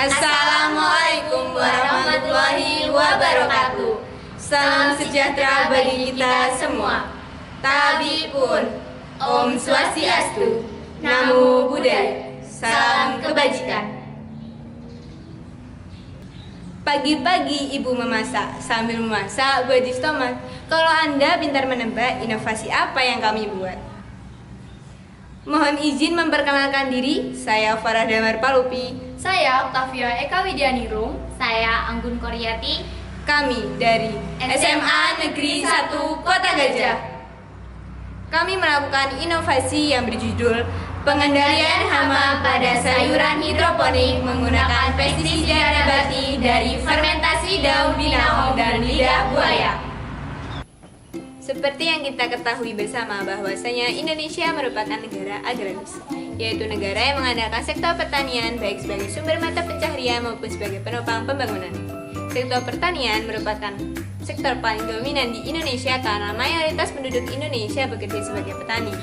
Assalamualaikum warahmatullahi wabarakatuh. Salam sejahtera bagi kita semua. Tabipun, Om Swastiastu, Namo Buddhaya, salam kebajikan. Pagi-pagi ibu memasak sambil memasak baju tomat. Kalau Anda pintar menebak, inovasi apa yang kami buat? Mohon izin memperkenalkan diri, saya Farah Damar Palupi. Saya Octavia Eka Widianirung. Saya Anggun Koryati. Kami dari SMA Negeri 1 Kota Gajah. Kami melakukan inovasi yang berjudul pengendalian hama pada sayuran hidroponik menggunakan pestisida nabati dari fermentasi daun binahong dan lidah buaya. Seperti yang kita ketahui bersama bahwasanya Indonesia merupakan negara agraris, yaitu negara yang mengandalkan sektor pertanian baik sebagai sumber mata pencaharian maupun sebagai penopang pembangunan. Sektor pertanian merupakan sektor paling dominan di Indonesia karena mayoritas penduduk Indonesia bekerja sebagai petani.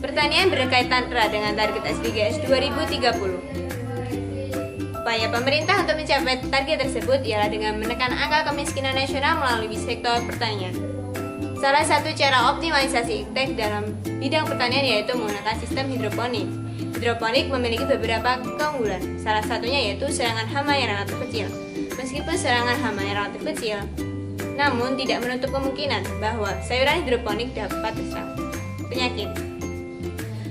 Pertanian berkaitan erat dengan target SDGs 2030. Upaya pemerintah untuk mencapai target tersebut ialah dengan menekan angka kemiskinan nasional melalui sektor pertanian. Salah satu cara optimalisasi iptek dalam bidang pertanian yaitu menggunakan sistem hidroponik. Hidroponik memiliki beberapa keunggulan, salah satunya yaitu serangan hama yang relatif kecil. Meskipun serangan hama yang relatif kecil, namun tidak menutup kemungkinan bahwa sayuran hidroponik dapat terserang penyakit.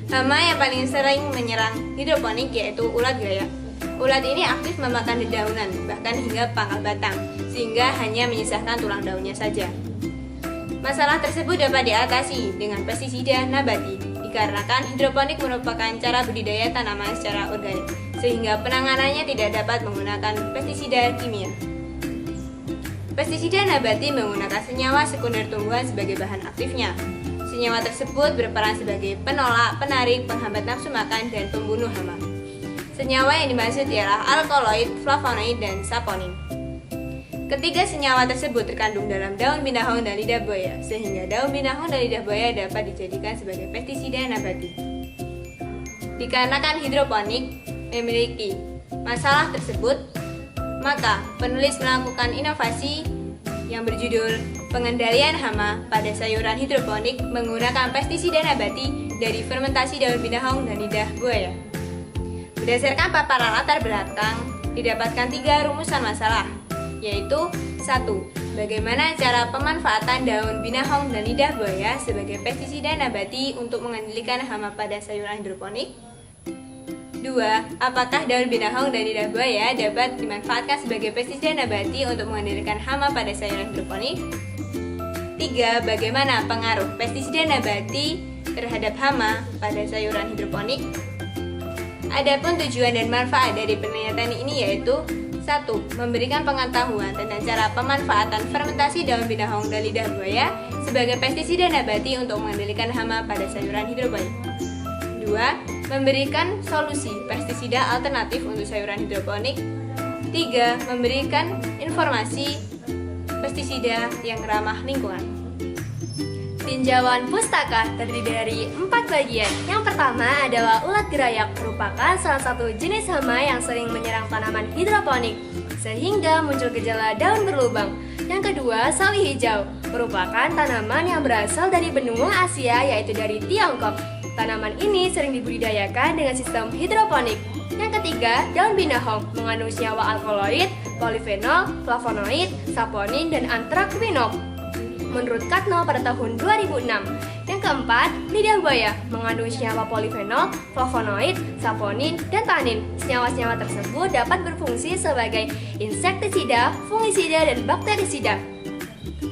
Hama yang paling sering menyerang hidroponik yaitu ulat gayak. Ulat ini aktif memakan dedaunan, bahkan hingga pangkal batang, sehingga hanya menyisakan tulang daunnya saja. Masalah tersebut dapat diatasi dengan pestisida nabati, dikarenakan hidroponik merupakan cara budidaya tanaman secara organik, sehingga penanganannya tidak dapat menggunakan pestisida kimia. Pestisida nabati menggunakan senyawa sekunder tumbuhan sebagai bahan aktifnya. Senyawa tersebut berperan sebagai penolak, penarik, penghambat nafsu makan, dan pembunuh hama. Senyawa yang dimaksud ialah alkaloid, flavonoid, dan saponin. Ketiga senyawa tersebut terkandung dalam daun binahong dan lidah buaya, sehingga daun binahong dan lidah buaya dapat dijadikan sebagai pestisida nabati. Dikarenakan hidroponik memiliki masalah tersebut, maka penulis melakukan inovasi yang berjudul pengendalian hama pada sayuran hidroponik menggunakan pestisida nabati dari fermentasi daun binahong dan lidah buaya. Berdasarkan paparan latar belakang, didapatkan 3 rumusan masalah, yaitu 1. Bagaimana cara pemanfaatan daun binahong dan lidah buaya sebagai pestisida nabati untuk mengendalikan hama pada sayuran hidroponik? 2. Apakah daun binahong dan lidah buaya dapat dimanfaatkan sebagai pestisida nabati untuk mengendalikan hama pada sayuran hidroponik? 3. Bagaimana pengaruh pestisida nabati terhadap hama pada sayuran hidroponik? Adapun tujuan dan manfaat dari penelitian ini yaitu 1. Memberikan pengetahuan tentang cara pemanfaatan fermentasi daun binahong dan lidah buaya sebagai pestisida nabati untuk mengendalikan hama pada sayuran hidroponik. 2. Memberikan solusi pestisida alternatif untuk sayuran hidroponik. 3. Memberikan informasi pestisida yang ramah lingkungan. Tinjauan pustaka terdiri dari 4 bagian. Yang pertama adalah ulat gerayak, merupakan salah satu jenis hama yang sering menyerang tanaman hidroponik sehingga muncul gejala daun berlubang. Yang kedua, sawi hijau, merupakan tanaman yang berasal dari benua Asia yaitu dari Tiongkok. Tanaman ini sering dibudidayakan dengan sistem hidroponik. Yang ketiga, daun binahong, mengandung senyawa alkaloid, polifenol, flavonoid, saponin, dan antrakvinol menurut Katno pada tahun 2006. Yang keempat, lidah buaya, mengandung senyawa polifenol, flavonoid, saponin, dan tanin. Senyawa-senyawa tersebut dapat berfungsi sebagai insektisida, fungisida, dan bakterisida.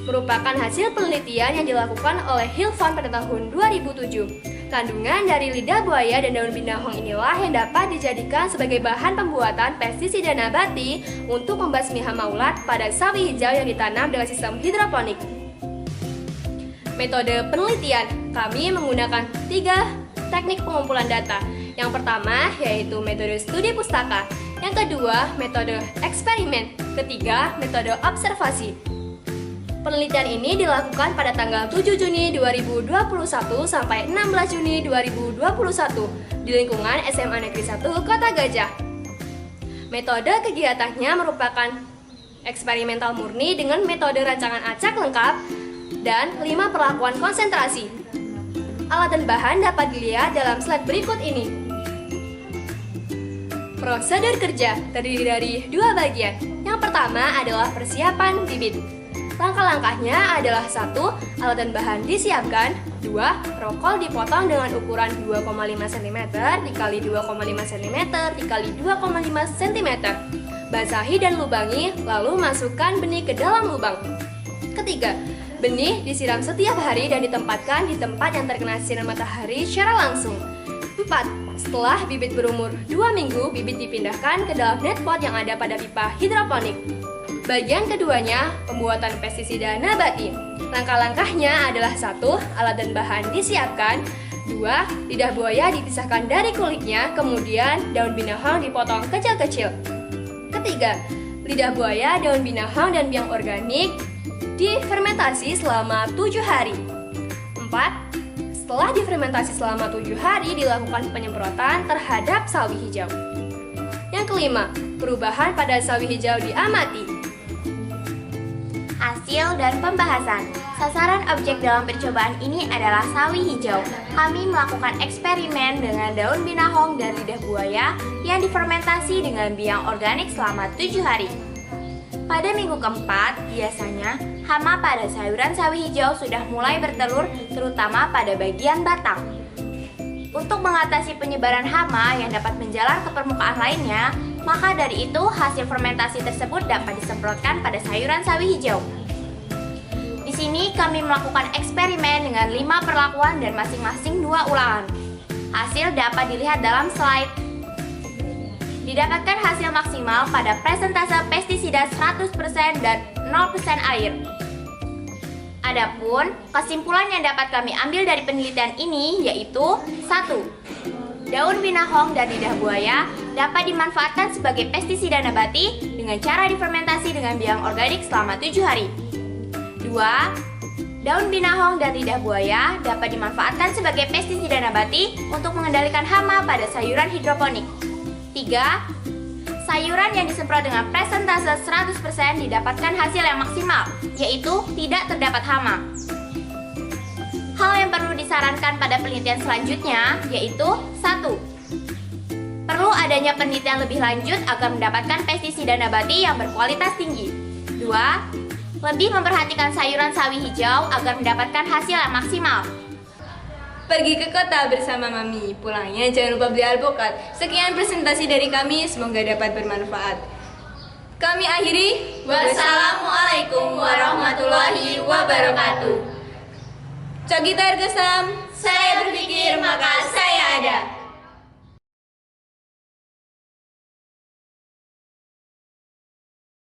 Merupakan hasil penelitian yang dilakukan oleh Hilvan pada tahun 2007. Kandungan dari lidah buaya dan daun binahong inilah yang dapat dijadikan sebagai bahan pembuatan pestisida nabati untuk membasmi hama ulat pada sawi hijau yang ditanam dengan sistem hidroponik. Metode penelitian, kami menggunakan 3 teknik pengumpulan data. Yang pertama yaitu metode studi pustaka, yang kedua metode eksperimen, ketiga metode observasi. Penelitian ini dilakukan pada tanggal 7 Juni 2021 sampai 16 Juni 2021 di lingkungan SMA Negeri 1 Kota Gajah. Metode kegiatannya merupakan eksperimental murni dengan metode rancangan acak lengkap dan 5 perlakuan konsentrasi. Alat dan bahan dapat dilihat dalam slide berikut ini. Prosedur kerja terdiri dari 2 bagian. Yang pertama adalah persiapan bibit. Langkah-langkahnya adalah 1. Alat dan bahan disiapkan. 2. Rokol dipotong dengan ukuran 2,5 cm dikali 2,5 cm dikali 2,5 cm. Basahi dan lubangi, lalu masukkan benih ke dalam lubang. Ketiga, benih disiram setiap hari dan ditempatkan di tempat yang terkena sinar matahari secara langsung. 4. Setelah bibit berumur 2 minggu, bibit dipindahkan ke dalam net pot yang ada pada pipa hidroponik. Bagian keduanya, pembuatan pestisida nabati. Langkah-langkahnya adalah 1. Alat dan bahan disiapkan. 2. Lidah buaya dipisahkan dari kulitnya, kemudian daun binahong dipotong kecil-kecil. Ketiga, lidah buaya, daun binahong, dan biang organik difermentasi selama 7 hari. 4. Setelah difermentasi selama 7 hari, dilakukan penyemprotan terhadap sawi hijau. Yang kelima, perubahan pada sawi hijau diamati. Hasil dan pembahasan. Sasaran objek dalam percobaan ini adalah sawi hijau. Kami melakukan eksperimen dengan daun binahong dan lidah buaya yang difermentasi dengan biang organik selama 7 hari. Pada minggu keempat, biasanya hama pada sayuran sawi hijau sudah mulai bertelur, terutama pada bagian batang. Untuk mengatasi penyebaran hama yang dapat menjalar ke permukaan lainnya, maka dari itu hasil fermentasi tersebut dapat disemprotkan pada sayuran sawi hijau. Di sini kami melakukan eksperimen dengan 5 perlakuan dan masing-masing 2 ulangan. Hasil dapat dilihat dalam slide. Didapatkan hasil maksimal pada presentase pestisida 100% dan 0% air. Adapun kesimpulan yang dapat kami ambil dari penelitian ini yaitu 1. Daun binahong dan lidah buaya dapat dimanfaatkan sebagai pestisida nabati dengan cara difermentasi dengan biang organik selama 7 hari. 2. Daun binahong dan lidah buaya dapat dimanfaatkan sebagai pestisida nabati untuk mengendalikan hama pada sayuran hidroponik. 3. Sayuran yang disemprot dengan presentase 100% didapatkan hasil yang maksimal, yaitu tidak terdapat hama. Hal yang perlu disarankan pada penelitian selanjutnya yaitu 1. Perlu adanya penelitian lebih lanjut agar mendapatkan pestisida nabati yang berkualitas tinggi. 2. Lebih memperhatikan sayuran sawi hijau agar mendapatkan hasil yang maksimal. Pergi ke kota bersama Mami. Pulangnya jangan lupa beli alpukat. Sekian presentasi dari kami, semoga dapat bermanfaat. Kami akhiri. Wassalamualaikum warahmatullahi wabarakatuh. Cak gitar kesam. Saya berpikir maka